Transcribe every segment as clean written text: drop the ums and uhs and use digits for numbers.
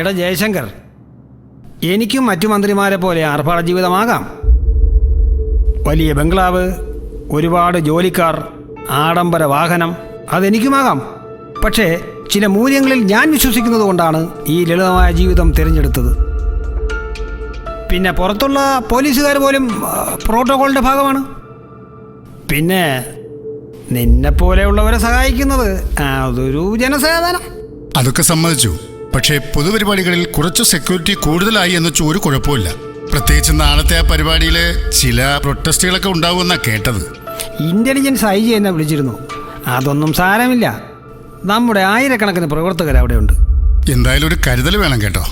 എടാ ജയശങ്കർ, എനിക്കും മറ്റു മന്ത്രിമാരെ പോലെ ആർഭാട ജീവിതമാകാം. വലിയ ബംഗ്ലാവ്, ഒരുപാട് ജോലിക്കാർ, ആഡംബര വാഹനം, അതെനിക്കുമാകാം. പക്ഷേ ചില മൂല്യങ്ങളിൽ ഞാൻ വിശ്വസിക്കുന്നത് കൊണ്ടാണ് ഈ ലളിതമായ ജീവിതം തിരഞ്ഞെടുത്തത്. പിന്നെ പുറത്തുള്ള പോലീസുകാർ പോലും പ്രോട്ടോകോളിൻ്റെ ഭാഗമാണ്. പിന്നെ നിന്നെപ്പോലെയുള്ളവരെ സഹായിക്കുന്നത് അതൊരു ജനസേവനം. അതൊക്കെ സമ്മതിച്ചു. പക്ഷേ പൊതുപരിപാടികളിൽ കുറച്ച് സെക്യൂരിറ്റി കൂടുതലായി എന്ന് വെച്ചാൽ ഒരു കുഴപ്പമില്ല. പ്രത്യേകിച്ച് നാളത്തെ ആ പരിപാടിയിൽ ചില പ്രൊട്ടസ്റ്റുകളൊക്കെ ഉണ്ടാവുമെന്നാണ് കേട്ടത്. ഇന്റലിജൻസ് ഐ ജി എന്നെ വിളിച്ചിരുന്നു. അതൊന്നും സാരമില്ല, നമ്മുടെ ആയിരക്കണക്കിന് പ്രവർത്തകർ അവിടെയുണ്ട്. എന്തായാലും ഒരു കരുതൽ വേണം കേട്ടോ.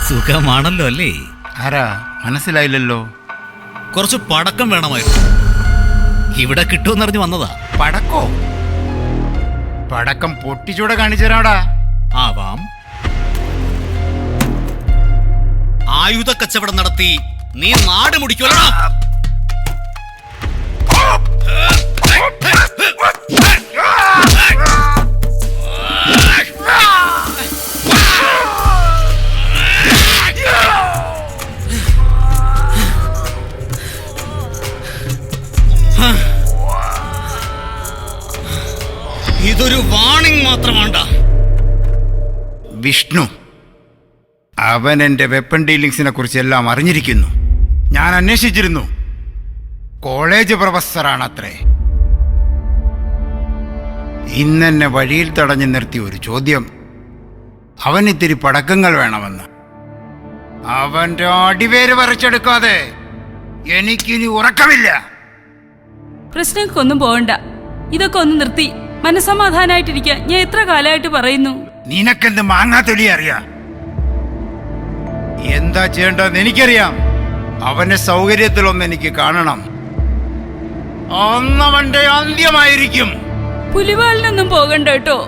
സുഖമാണല്ലോ അല്ലേ? ആരാ മനസ്സിലായില്ലല്ലോ. കുറച്ച് പടക്കം വേണമായിരുന്നു. ഇവിടെ കിട്ടുമെന്നറിഞ്ഞ് വന്നതാ. പടക്കോ? പടക്കം പൊട്ടിച്ചൂടെ കാണിച്ചരാടാ. ആവാം. ആയുധ കച്ചവടം നടത്തി നീ നാട് മുടിക്കുമല്ലോ. ഇതൊരു വാണിംഗ് മാത്രമാണ്ടാ. വിഷ്ണു, അവൻ എൻ്റെ വെപ്പൺ ഡീലിങ്സിനെ കുറിച്ച് എല്ലാം അറിഞ്ഞിരിക്കുന്നു. ഞാൻ അന്വേഷിച്ചിരുന്നു. കോളേജ് പ്രൊഫസറാണത്രേ. ഇന്നെന്നെ വഴിയിൽ തടഞ്ഞു നിർത്തി ഒരു ചോദ്യം. അവനിത്തിരി പടക്കങ്ങൾ വേണമെന്ന്. അവൻ്റെ അടിവേര് പറിച്ചെടുക്കാതെ എനിക്കിനി ഉറക്കമില്ല. പ്രശ്നങ്ങൾക്കൊന്നും പോകണ്ട. ഇതൊക്കെ ഒന്ന് നിർത്തി മനസമാധാനായിട്ടിരിക്കാൻ ഞാൻ എത്ര കാലമായിട്ട് പറയുന്നു. നിനക്കെന്ത് മാങ്ങാത്തൊലി അറിയാം? എന്താ ചെയ്യേണ്ടതെന്ന് എനിക്കറിയാം. അവന്റെ സൗകര്യത്തിലൊന്ന് എനിക്ക് കാണണം. അന്നവന്റെ അന്ത്യമായിരിക്കും. പുലിവാലിനൊന്നും പോകണ്ട കേട്ടോ.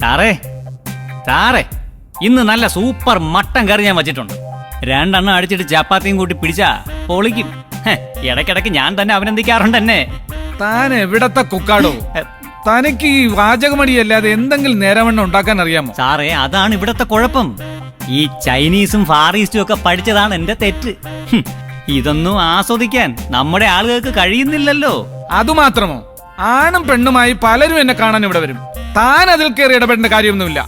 സാറേ സാറേ, ഇന്ന് നല്ല സൂപ്പർ മട്ടൻ കറി ഞാൻ വച്ചിട്ടുണ്ട്. 2 എണ്ണം അടിച്ചിട്ട് ചപ്പാത്തിയും കൂട്ടി പിടിച്ചാ പൊളിക്കും. ഇടയ്ക്കിടയ്ക്ക് ഞാൻ തന്നെ അഭിനന്ദിക്കാറുണ്ട് എന്നെ. താൻ എവിടത്തെ കുക്കാടോ? തനിക്ക് ഈ വാചകമടിയല്ലാതെ എന്തെങ്കിലും നേരവണ്ണം ഉണ്ടാക്കാൻ അറിയാമോ? സാറേ, അതാണ് ഇവിടത്തെ കുഴപ്പം. ഈ ചൈനീസും ഫാർ ഈസ്റ്റും ഒക്കെ പഠിച്ചതാണ് എന്റെ തെറ്റ്. ഇതൊന്നും ആസ്വദിക്കാൻ നമ്മുടെ ആളുകൾക്ക് കഴിയുന്നില്ലല്ലോ. അതുമാത്രമോ? ആണും പെണ്ണുമായി പലരും എന്നെ കാണാൻ ഇവിടെ വരും. താൻ അതിൽ കയറി ഇടപെടേണ്ട കാര്യമൊന്നുമില്ല.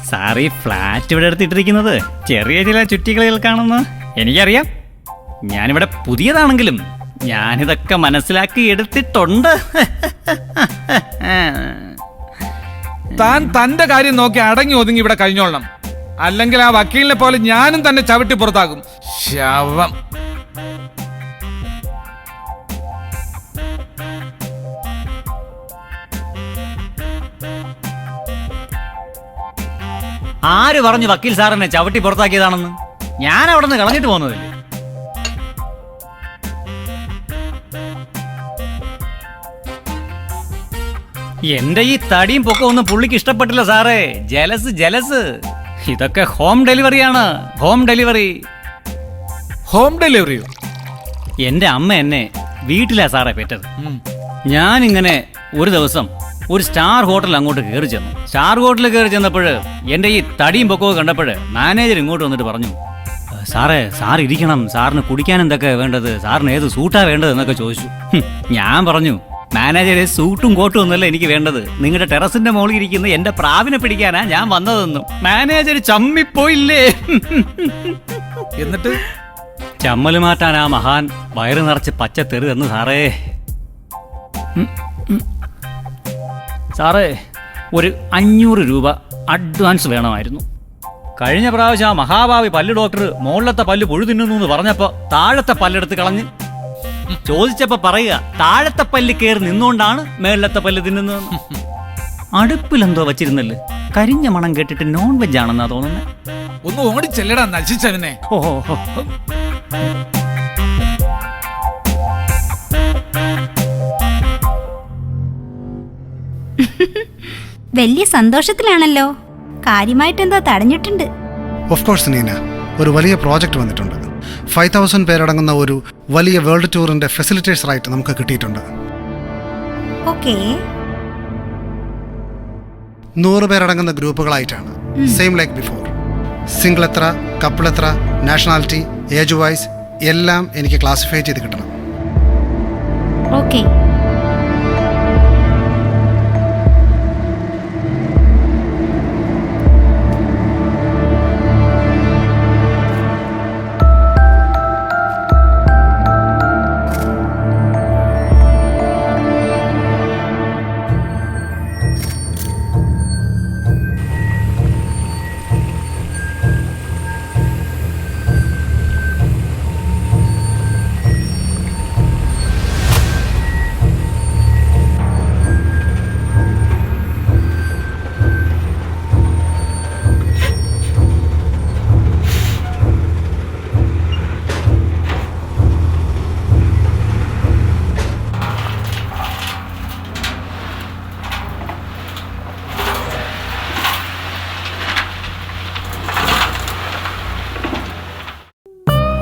സാറി, ഫ്ലാറ്റ് ഇവിടെ എടുത്തിട്ടിരിക്കുന്നത് ചെറിയ ചില ചുറ്റിക്കളികൾക്കാണെന്ന് എനിക്കറിയാം. ഞാനിവിടെ പുതിയതാണെങ്കിലും ഞാനിതൊക്കെ മനസ്സിലാക്കി എടുത്തിട്ടുണ്ട്. താൻ തന്റെ കാര്യം നോക്കി അടങ്ങി ഒതുങ്ങി ഇവിടെ കഴിഞ്ഞോളണം. അല്ലെങ്കിൽ ആ വക്കീലിനെ പോലെ ഞാനും തന്നെ ചവിട്ടി പുറത്താകും. ശവം. ആര് പറഞ്ഞു വക്കീൽ സാറിനെ ചവിട്ടി പുറത്താക്കിയതാണെന്ന്? ഞാൻ അവിടെ നിന്ന് കളഞ്ഞിട്ട് പോകുന്നതല്ലേ. എന്റെ ഈ തടിയും പൊക്കം ഒന്നും പുള്ളിക്ക് ഇഷ്ടപ്പെട്ടില്ല സാറേ. Jealous jealous. ഇതൊക്കെ ഹോം ഡെലിവറിയാണ്. Home delivery. ഹോം ഡെലിവറിയോ? എന്റെ അമ്മ എന്നെ വീട്ടിലാ സാറേ പെറ്റത്. ഞാനിങ്ങനെ ഒരു ദിവസം ഒരു സ്റ്റാർ ഹോട്ടൽ അങ്ങോട്ട് കയറി ചെന്നു. സ്റ്റാർ ഹോട്ടലിൽ കയറി ചെന്നപ്പോൾ എന്റെ ഈ തടിയും പൊക്കവും കണ്ടപ്പോൾ മാനേജർ ഇങ്ങോട്ട് വന്നിട്ട് പറഞ്ഞു, സാറേ സാർ ഇരിക്കണം, സാറിന് കുടിക്കാൻ എന്തൊക്കെ വേണ്ടത്, സാറിന് ഏത് സൂട്ടാ വേണ്ടത് എന്നൊക്കെ ചോദിച്ചു. ഞാൻ പറഞ്ഞു, മാനേജറെ സൂട്ടും കോട്ടും ഒന്നുമല്ല എനിക്ക് വേണ്ടത്, നിങ്ങളുടെ ടെറസിന്റെ മുകളിൽ ഇരിക്കുന്ന എന്റെ പ്രാവിനെ പിടിക്കാനാ ഞാൻ വന്നതെന്നും. മാനേജർ ചമ്മിപ്പോയില്ലേ. എന്നിട്ട് ചമ്മല് മാറ്റാൻ ആ മഹാൻ വയറ് നിറച്ച് പച്ചത്തെറി തന്നു സാറേ. സാറേ ഒരു 500 രൂപ അഡ്വാൻസ് വേണമായിരുന്നു. കഴിഞ്ഞ പ്രാവശ്യം ആ മഹാഭാവി പല്ല് ഡോക്ടർ മുകളിലത്തെ പല്ല് പുഴു തിന്നുന്നു എന്ന് പറഞ്ഞപ്പോ താഴത്തെ പല്ലെടുത്ത് കളഞ്ഞ് ചോദിച്ചപ്പോ പറയുക താഴത്തെ പല്ല് കയറി നിന്നുകൊണ്ടാണ് മേളിലത്തെ പല്ല് തിന്നുന്നതെന്ന്. അടുപ്പിലെന്തോ വച്ചിരുന്നല്ലേ, കരിഞ്ഞ മണം കേട്ടിട്ട് നോൺ വെജ് ആണെന്നാ തോന്നുന്നത്. ഒന്ന് ഓടിച്ചെല്ലടാ നശിച്ചവനെ. ഓഹോ. വലിയ സന്തോഷത്തിലാണല്ലോ. കാര്യമായിട്ട് എന്തോ തടഞ്ഞിട്ടുണ്ട്. ഓഫ് കോഴ്സ് നീന, ഒരു വലിയ പ്രോജക്റ്റ് വന്നിട്ടുണ്ട്. 5000 പേരടങ്ങുന്ന ഒരു വലിയ വേൾഡ് ടൂറിന്റെ ഫെസിലിറ്റേറ്ററായിട്ട് നമുക്ക് കിട്ടിയിട്ടുണ്ട്. ഓക്കേ. 100 പേരടങ്ങുന്ന ഗ്രൂപ്പുകളായിട്ടാണ്. Same like before. സിംഗിൾ എത്ര, കപ്പിൾ എത്ര, നാഷണാലിറ്റി, ഏജ് വൈസ് എല്ലാം എനിക്ക് ക്ലാസിഫൈ ചെയ്ത് കിട്ടണം. ഓക്കേ.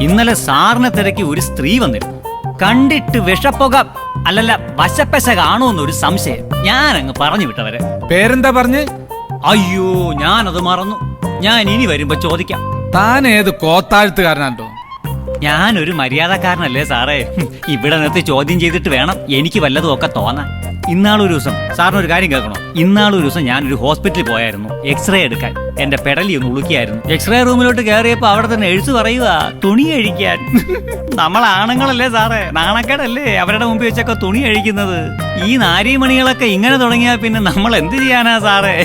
ഇന്നലെ സാറിനെ തിരക്കി ഒരു സ്ത്രീ വന്നിരുന്നു. കണ്ടിട്ട് വിഷപ്പുക അല്ലല്ല വശപ്പശ കാണുമെന്നൊരു സംശയം. ഞാൻ അങ്ങ് പറഞ്ഞു വിട്ടവരെ. പേരെന്താ പറഞ്ഞ്? അയ്യോ ഞാനത് മറന്നു. ഞാൻ ഇനി വരുമ്പോ ചോദിക്കാം. താൻ ഏത് കോത്താഴ്ത്തുകാരനാണ്ടോ? ഞാനൊരു മര്യാദക്കാരനല്ലേ സാറേ. ഇവിടെ നിർത്തി ചോദ്യം ചെയ്തിട്ട് വേണം എനിക്ക് വല്ലതും ഒക്കെ തോന്നാൻ. ഇന്നാളൊരു ദിവസം സാറിനൊരു കാര്യം കേൾക്കണോ? ഇന്നാളൊരു ദിവസം ഞാനൊരു ഹോസ്പിറ്റലിൽ പോയായിരുന്നു എക്സ്റേ എടുക്കാൻ. എന്റെ പെടലി ഒന്ന് ഉളുക്കിയായിരുന്നു. എക്സ്റേ റൂമിലോട്ട് കയറിയപ്പോ അവിടെ തന്നെ എഴുത്തു പറയുക തുണി അഴിക്കാൻ. നമ്മൾ ആണുങ്ങളല്ലേ സാറേ, നാണക്കേടല്ലേ അവരുടെ മുമ്പിൽ വെച്ചൊക്കെ തുണി അഴിക്കുന്നത്. ഈ നാരീമണികളൊക്കെ ഇങ്ങനെ തുടങ്ങിയാൽ പിന്നെ നമ്മൾ എന്ത് ചെയ്യാനാ സാറേ?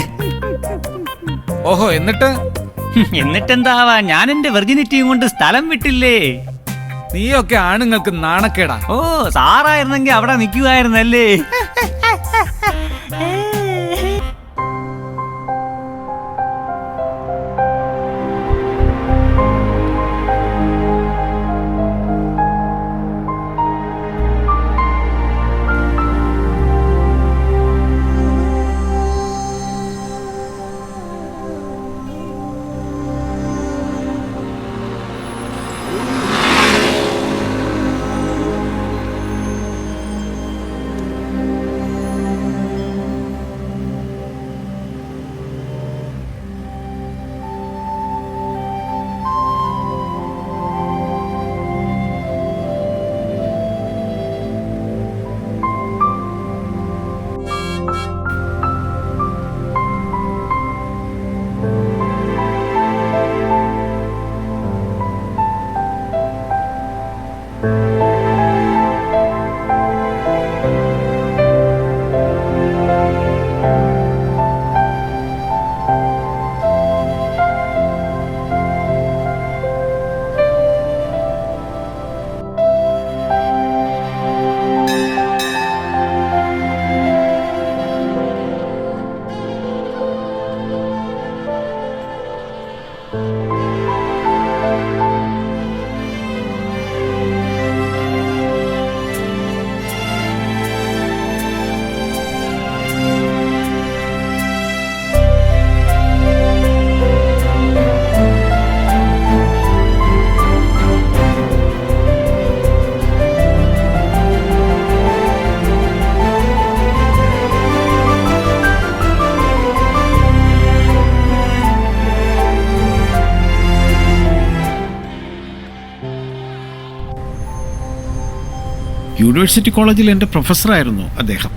ഓഹോ, എന്നിട്ടെന്താവാ, ഞാൻ എന്റെ വെർജിനിറ്റിയും കൊണ്ട് സ്ഥലം വിട്ടില്ലേ. നീയൊക്കെ ആണുങ്ങൾക്ക് നാണക്കേടാ. ഓ സാറായിരുന്നെങ്കിൽ അവിടെ നിൽക്കുമായിരുന്നല്ലേ. യൂണിവേഴ്സിറ്റി കോളേജിൽ എൻ്റെ പ്രൊഫസറായിരുന്നു അദ്ദേഹം.